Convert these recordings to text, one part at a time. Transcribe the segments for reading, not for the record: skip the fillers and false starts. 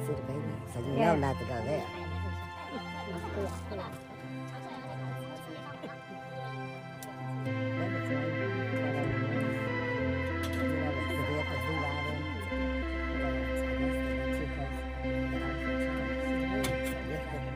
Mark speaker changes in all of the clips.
Speaker 1: see the baby, so you
Speaker 2: Yeah.
Speaker 1: know not to go there. That was one, the vehicles we ride in, I guess they're too close. They don't feel charged. You have to get the vehicle out.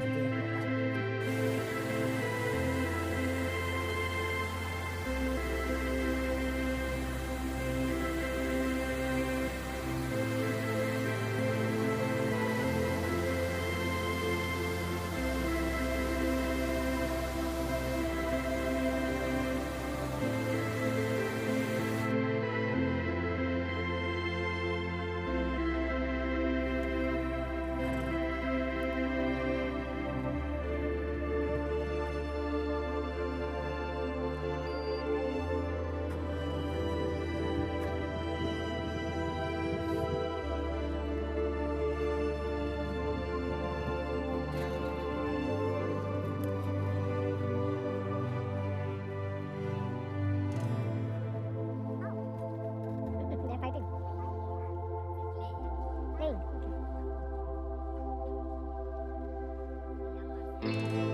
Speaker 2: They're fighting. Hey, okay.